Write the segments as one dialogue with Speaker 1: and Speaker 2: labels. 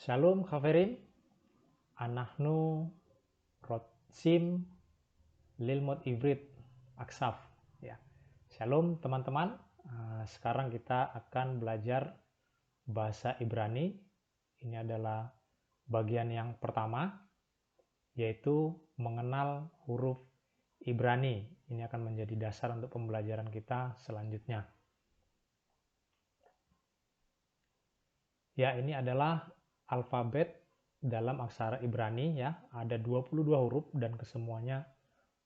Speaker 1: Shalom Khaverim, Anahnu Rotsim Lilmod Ivrit Aksaf. Ya. Shalom teman-teman, sekarang kita akan belajar bahasa Ibrani. Ini adalah bagian yang pertama, yaitu mengenal huruf Ibrani. Ini akan menjadi dasar untuk pembelajaran kita selanjutnya. Ya, ini adalah alfabet dalam aksara Ibrani ya. Ada 22 huruf dan kesemuanya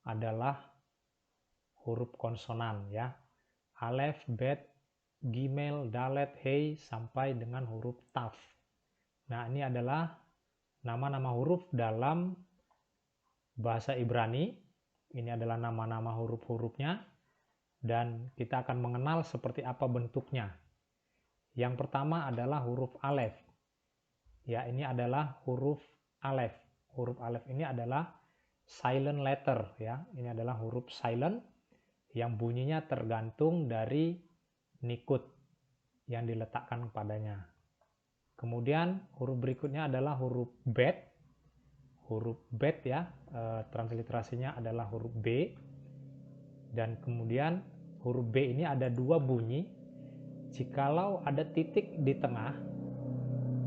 Speaker 1: adalah huruf konsonan ya. Alef, bet, gimel, dalet, hei sampai dengan huruf taf. Nah, ini adalah nama-nama huruf dalam bahasa Ibrani. Ini adalah nama-nama huruf-hurufnya dan kita akan mengenal seperti apa bentuknya. Yang pertama adalah huruf alef. Ya, ini adalah huruf alef. Huruf alef ini adalah silent letter ya. Ini adalah huruf silent yang bunyinya tergantung dari nikut yang diletakkan padanya. Kemudian huruf berikutnya adalah huruf bet. Huruf bet ya, transliterasinya adalah huruf B. Dan kemudian huruf B ini ada dua bunyi. Jikalau ada titik di tengah,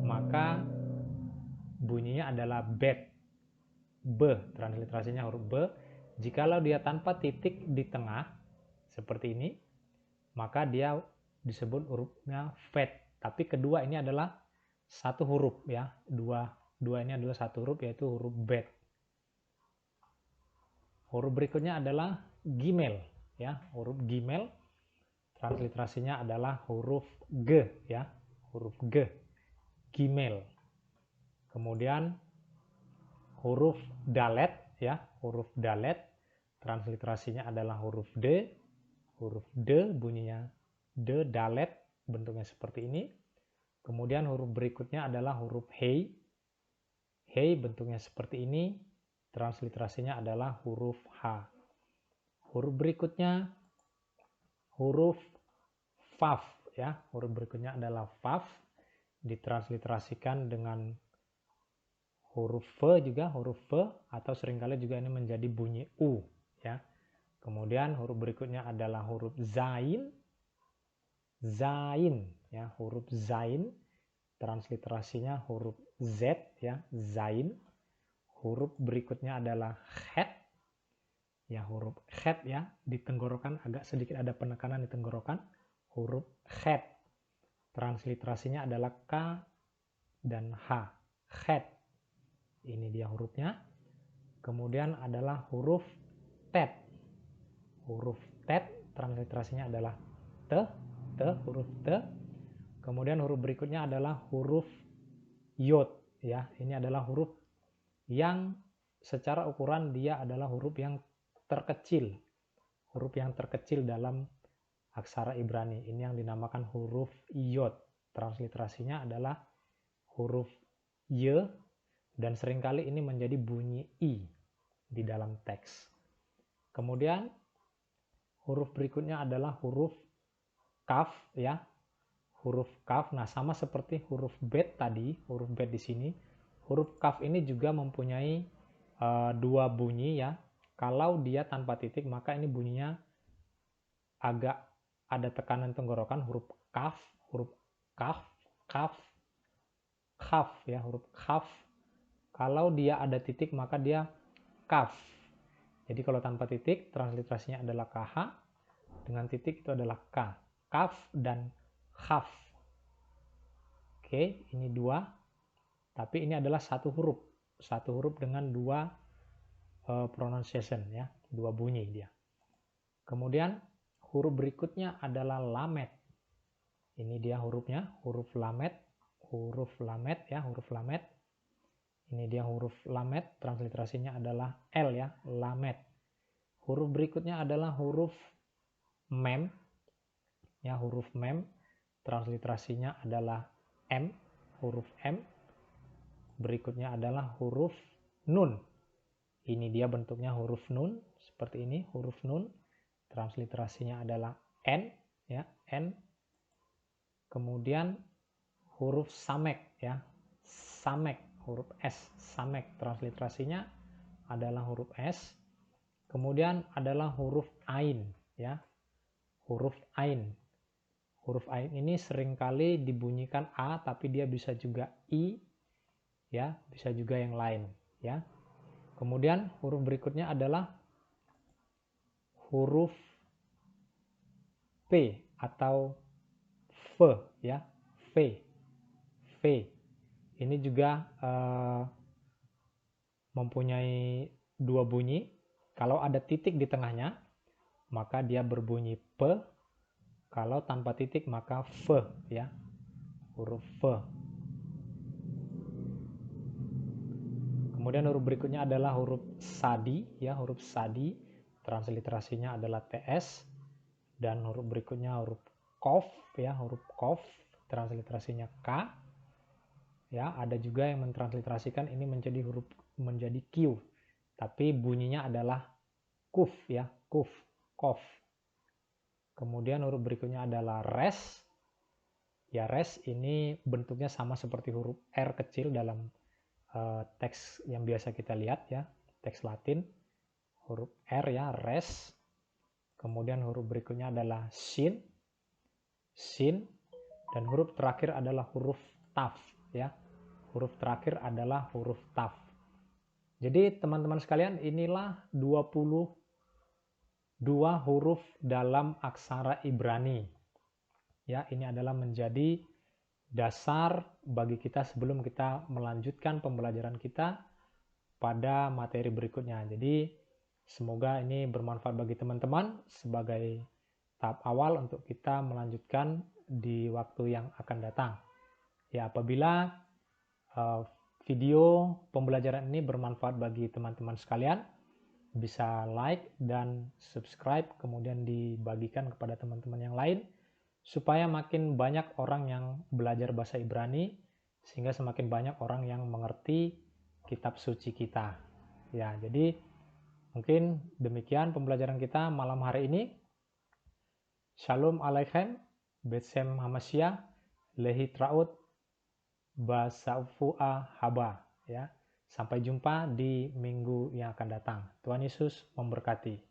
Speaker 1: maka bunyinya adalah bet. B, transliterasinya huruf B. Jikalau dia tanpa titik di tengah, seperti ini, maka dia disebut hurufnya vet. Tapi kedua ini adalah satu huruf ya. Dua ini adalah satu huruf, yaitu huruf bet. Huruf berikutnya adalah gimel ya. Huruf gimel transliterasinya adalah huruf G ya. Huruf G. Gimel. Kemudian huruf dalet ya. Huruf dalet transliterasinya adalah huruf D. Huruf D bunyinya D, dalet bentuknya seperti ini. Kemudian huruf berikutnya adalah huruf hei. Hei bentuknya seperti ini. Transliterasinya adalah huruf H. Huruf berikutnya huruf Vav ya. Huruf berikutnya adalah Vav. Ditransliterasikan dengan huruf V juga, huruf V, atau seringkali juga ini menjadi bunyi U ya. Kemudian huruf berikutnya adalah huruf Zain. Zain ya, huruf Zain transliterasinya huruf Z ya, Zain. Huruf berikutnya adalah Het ya, huruf Het ya, di tenggorokan agak sedikit ada penekanan di tenggorokan. Huruf Het transliterasinya adalah K dan H. Het. Ini dia hurufnya. Kemudian adalah huruf Tet. Huruf Tet transliterasinya adalah T, huruf T. Kemudian huruf berikutnya adalah huruf Yod ya. Ini adalah huruf yang secara ukuran dia adalah huruf yang terkecil. Huruf yang terkecil dalam aksara Ibrani. Ini yang dinamakan huruf Yod. Transliterasinya adalah huruf Y dan seringkali ini menjadi bunyi I di dalam teks. Kemudian huruf berikutnya adalah huruf Kaf ya. Huruf Kaf. Nah, sama seperti huruf bet tadi, huruf bet di sini, huruf Kaf ini juga mempunyai dua bunyi ya. Kalau dia tanpa titik, maka ini bunyinya agak ada tekanan tenggorokan, huruf Kaf, huruf Kaf, Kaf, Kaf ya, huruf Kaf. Kalau dia ada titik, maka dia Kaf. Jadi kalau tanpa titik, transliterasinya adalah KH. Dengan titik itu adalah K. Kaf dan Khaf. Oke, ini dua. Tapi ini adalah satu huruf. Satu huruf dengan dua pronunciation ya. Dua bunyi dia. Kemudian huruf berikutnya adalah lamet. Ini dia hurufnya. Huruf lamet. Huruf lamet ya. Huruf lamet. Ini dia huruf lamet. Transliterasinya adalah L ya. Lamet. Huruf berikutnya adalah huruf mem. Ya, huruf mem. Transliterasinya adalah M. Huruf M. Berikutnya adalah huruf nun. Ini dia bentuknya huruf nun. Seperti ini huruf nun. Transliterasinya adalah N. Ya, N. Kemudian huruf samek. Ya. Samek, huruf S, Samek. Transliterasinya adalah huruf S. Kemudian adalah huruf Ain, ya. Huruf Ain. Huruf Ain ini seringkali dibunyikan A, tapi dia bisa juga I, ya, bisa juga yang lain, ya. Kemudian huruf berikutnya adalah huruf P atau V, ya, V, V. Ini juga mempunyai dua bunyi. Kalau ada titik di tengahnya, maka dia berbunyi P. Kalau tanpa titik, maka V, ya, huruf V. Kemudian huruf berikutnya adalah huruf Sadi, ya, huruf Sadi. Transliterasinya adalah TS. Dan huruf berikutnya huruf Kof, ya, huruf Kof. Transliterasinya K. Ya, ada juga yang mentransliterasikan ini menjadi Q, tapi bunyinya adalah Kuf, ya, Kuf, Kof. Kemudian huruf berikutnya adalah Res. Ya, Res ini bentuknya sama seperti huruf R kecil dalam teks yang biasa kita lihat, ya, teks Latin, huruf R, ya, Res. Kemudian huruf berikutnya adalah Sin, Sin, dan huruf terakhir adalah huruf Taf, ya. Huruf terakhir adalah huruf Taf. Jadi teman-teman sekalian, inilah 22 huruf dalam aksara Ibrani. Ya, ini adalah menjadi dasar bagi kita sebelum kita melanjutkan pembelajaran kita pada materi berikutnya. Jadi semoga ini bermanfaat bagi teman-teman sebagai tahap awal untuk kita melanjutkan di waktu yang akan datang. Ya, apabila video pembelajaran ini bermanfaat bagi teman-teman sekalian, bisa like dan subscribe, kemudian dibagikan kepada teman-teman yang lain, supaya makin banyak orang yang belajar bahasa Ibrani, sehingga semakin banyak orang yang mengerti kitab suci kita. Ya, jadi mungkin demikian pembelajaran kita malam hari ini. Shalom Aleichem, Betsem Hamasya, Lehi Traut, Basaufu'a Haba, ya. Sampai jumpa di minggu yang akan datang. Tuhan Yesus memberkati.